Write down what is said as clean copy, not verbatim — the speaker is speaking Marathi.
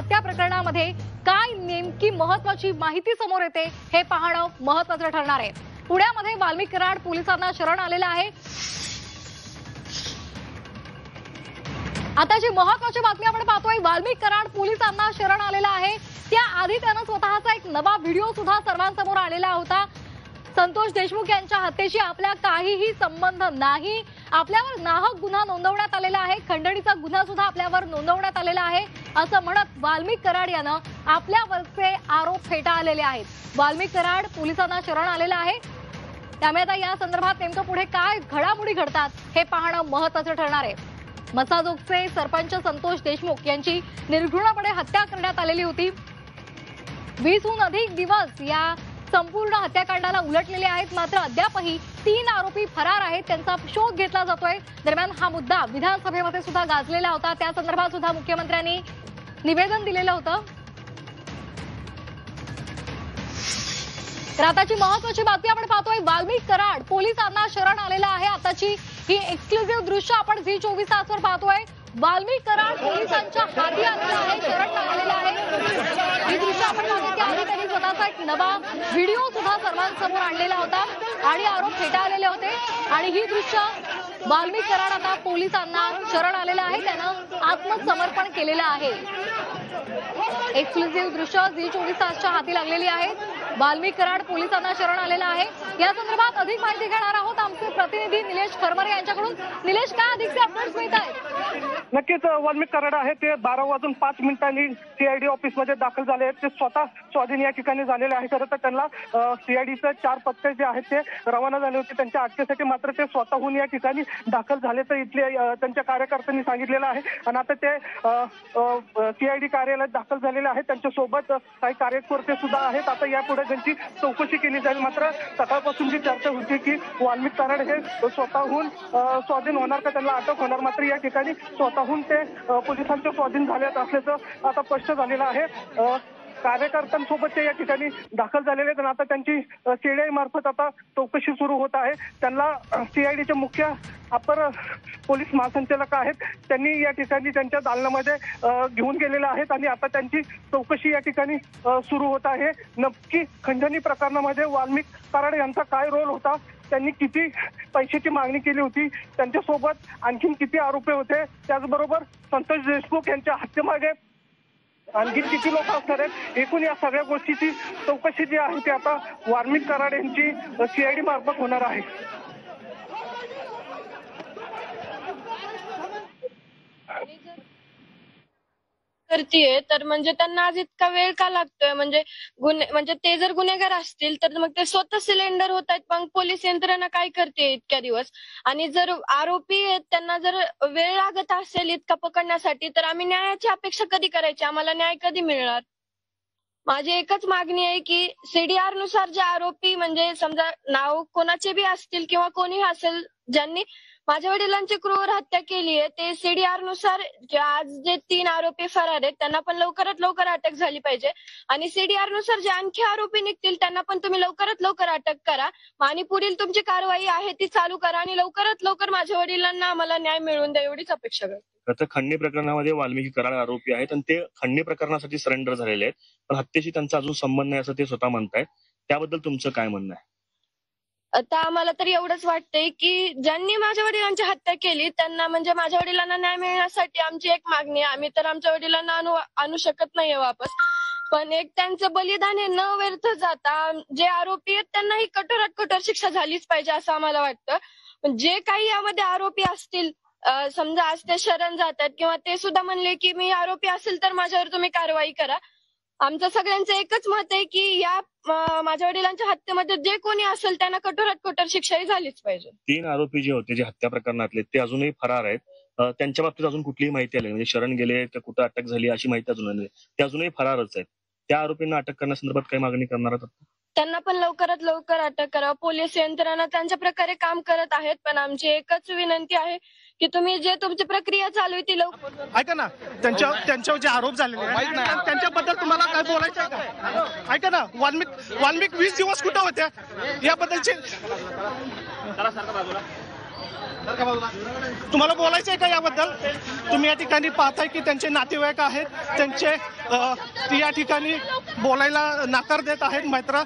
हत्या प्रकरणामध्ये काय नेमकी महत्त्वाची माहिती समोर येते हे पाहणं महत्त्वाचं ठरणार आहे। पुण्यामध्ये वाल्मिक कराड पोलिसांना शरण आलेला आहे। आता जी महत्त्वाची बातमी आपण पाहतोय, वाल्मिक कराड पोलिसांना शरण आलेला आहे। त्याआधी त्यानं स्वतःचा एक नवा व्हिडिओ सुद्धा सर्वांसमोर आलेला होता। संतोष देशमुख यांच्या हत्येशी आपला काहीही संबंध नाही, आपल्यावर नाहक गुन्हा नोंदवण्यात आलेला आहे, खंडणीचा गुन्हा सुद्धा आपल्यावर नोंदवण्यात आलेला आहे असं म्हणत वाल्मिक कराड यानं आपल्यावरचे आरोप फेटाळलेले आहेत। वाल्मिक कराड पोलिसांना शरण आलेला आहे, त्यामुळे आता या संदर्भात नेमकं पुढे काय घडामोडी घडतात हे पाहणं महत्त्वाचं ठरणार आहे। मसाजोगचे सरपंच संतोष देशमुख यांची निर्घृणपणे हत्या करण्यात आलेली होती। 20हून अधिक दिवस या संपूर्ण हत्याकांडाला उलटलेले आहेत, मात्र अद्यापही 3 आरोपी फरार आहेत, त्यांचा शोध घेतला जातोय। दरम्यान हा मुद्दा विधानसभेमध्ये सुद्धा गाजलेला होता, त्या संदर्भात सुद्धा मुख्यमंत्र्यांनी निवेदन दिलेलं होतं। तर आताची महत्त्वाची बातमी आपण पाहतोय, वाल्मिक कराड पोलिसांना शरण आलेला आहे। आताची ही एक्सक्लुझिव्ह दृश्य आपण झी24 तासवर पाहतोय। वाल्मिक कराड पोलिसांच्या हाती आलेला आहे, शरण आलेला आहे। ही दृश्य आपण पाहतोय, त्याआधी त्यांनी स्वतःचा एक नवा व्हिडिओ सुद्धा सर्वांसमोर आणलेला होता आणि आरोप फेटाळलेले होते। आणि ही दृश्य वाल्मिक कराड आता पोलिसांना शरण आलेला आहे, त्यानं आत्मसमर्पण केलेलं आहे। एक्सक्लुझिव्ह दृश्य झी24 तासच्या हाती लागलेली आहे। वाल्मिक कराड पोलिसांना शरण आलेला आहे। या संदर्भात अधिक माहिती घेणार आहोत आमचे प्रतिनिधी निलेश खरमरे यांच्याकडून। निलेश, काय अधिकचे अपडेट्स मिळत आहेत? नक्कीच वाल्मिक कराड आहे ते 12:05 सीआयडी ऑफिसमध्ये दाखल झाले आहेत। ते स्वतः स्वाधीन या ठिकाणी झालेले आहे। खरं तर त्यांना सीआयडीचे 4 पथके जे आहेत ते रवाना झाले होते त्यांच्या अटकेसाठी, मात्र ते स्वतःहून या ठिकाणी दाखल झाले तर इथले त्यांच्या कार्यकर्त्यांनी सांगितलेलं आहे। आणि आता ते सीआयडी कार्यालयात दाखल झालेले आहेत, त्यांच्यासोबत काही कार्यकर्ते सुद्धा आहेत। आता यापुढे त्यांची चौकशी केली जाईल। मात्र सकाळपासून जी चर्चा होती की वाल्मिक कराड हे स्वतःहून स्वाधीन होणार का, त्यांना अटक होणार, मात्र या ठिकाणी स्वतःहून ते पोलिसांच्या स्वाधीन झाले असल्याचं आता स्पष्ट झालेलं आहे। कार्यकर्त्यांसोबत ते या ठिकाणी दाखल झालेले आहेत आणि आता त्यांची सीआयडी मार्फत आता चौकशी सुरू होत आहे। त्यांना सीआयडीचे मुख्य अपर पोलीस महासंचालक आहेत, त्यांनी या ठिकाणी त्यांच्या दालनामध्ये घेऊन गेलेले आहेत आणि आता त्यांची चौकशी या ठिकाणी सुरू होत आहे। नक्की खंडणी प्रकरणामध्ये वाल्मिक कराड यांचा काय रोल होता, त्यांनी किती पैशाची मागणी केली होती, त्यांच्यासोबत आणखीन किती आरोपी होते, त्याचबरोबर संतोष देशमुख यांच्या हत्येमागे आणखी किती लोक असणार आहेत, एकूण या सगळ्या गोष्टीची चौकशी जी आहे ती आता वाल्मिक कराड यांची सीआयडी मार्फत होणार आहे। करतीये तर म्हणजे त्यांना आज इतका वेळ का लागतोय? म्हणजे ते जर गुन्हेगार असतील तर मग ते स्वतः सिलेंडर होत आहेत, मग पोलीस यंत्रणा काय करते इतक्या दिवस? आणि जर आरोपी आहेत त्यांना जर वेळ लागत असेल इतका पकडण्यासाठी, तर आम्ही न्यायाची अपेक्षा कधी करायची? आम्हाला न्याय कधी मिळणार? माझी एकच मागणी आहे की सीडीआर नुसार जे आरोपी, म्हणजे समजा नाव कोणाचे बी असतील किंवा कोणी असेल ज्यांनी माझ्या वडिलांची क्रूर हत्या केली आहे, ते सीडीआर नुसार आज जे 3 आरोपी फरार आहेत त्यांना पण लवकरात लवकर अटक झाली पाहिजे। आणि सीडीआर नुसार जे आणखी आरोपी निघतील त्यांना पण तुम्ही लवकरात लवकर अटक करा आणि पुढील तुमची कारवाई आहे ती चालू करा आणि लवकरात लवकर माझ्या वडिलांना आम्हाला न्याय मिळवून द्या, एवढीच अपेक्षा करते। तर खंडणी प्रकरणामध्ये वाल्मिकी कराड आरोपी आहेत आणि ते खंडणी प्रकरणासाठी सरेंडर झालेले आहेत, पण हत्येशी त्यांचा अजून संबंध नाही असं ते स्वतः म्हणतायत। त्याबद्दल तुमचं काय म्हणणं आहे? आता आम्हाला तर एवढंच वाटतंय की ज्यांनी माझ्या वडिलांची हत्या केली त्यांना, म्हणजे माझ्या वडिलांना न्याय मिळण्यासाठी आमची एक मागणी आहे। आम्ही तर आमच्या वडिलांना आणू शकत नाहीये वापस, पण एक त्यांचं बलिदान हे न व्यर्थ जाता जे आरोपी आहेत त्यांनाही कठोरात कठोर शिक्षा झालीच पाहिजे असं आम्हाला वाटतं। जे काही यामध्ये आरोपी असतील, समजा आज ते शरण जातात किंवा ते सुद्धा म्हणले की मी आरोपी असेल तर माझ्यावर तुम्ही कारवाई करा, आमचं सगळ्यांचं एकच मत आहे की या माझ्या वडिलांच्या हत्येमध्ये जे कोणी असेल त्यांना कठोरात कठोर शिक्षाही झालीच पाहिजे। 3 आरोपी जे होते जे हत्या प्रकरणातले ते अजूनही फरार आहेत, त्यांच्या बाबतीत अजून कुठलीही माहिती आली म्हणजे शरण गेले का कुठं अटक झाली अशी माहिती अजून नाही, ते अजूनही फरारच आहेत। त्या आरोपींना अटक करण्यासंदर्भात काही मागणी करणार आहात? त्यांना पण लवकरात लवकर अटक करा। पोलीस यंत्रणा त्यांच्या प्रकारे काम करत आहेत, पण आमची एकच विनंती आहे की तुम्ही जे तुमची प्रक्रिया चालू आहे ती लवकर ऐका ना, त्यांच्यावर जे आरोप झालेले आहेत त्यांच्याबद्दल तुम्हाला काय बोलायचं आहे का? ऐका ना, वाल्मिक 20 दिवस कुठं होत्या याबद्दलचे तुम्हाला बोलायचं आहे का याबद्दल? तुम्ही या ठिकाणी पाहताय की त्यांचे नातेवाईक आहेत, त्यांचे या ठिकाणी बोलायला नकार देत आहेत. मात्र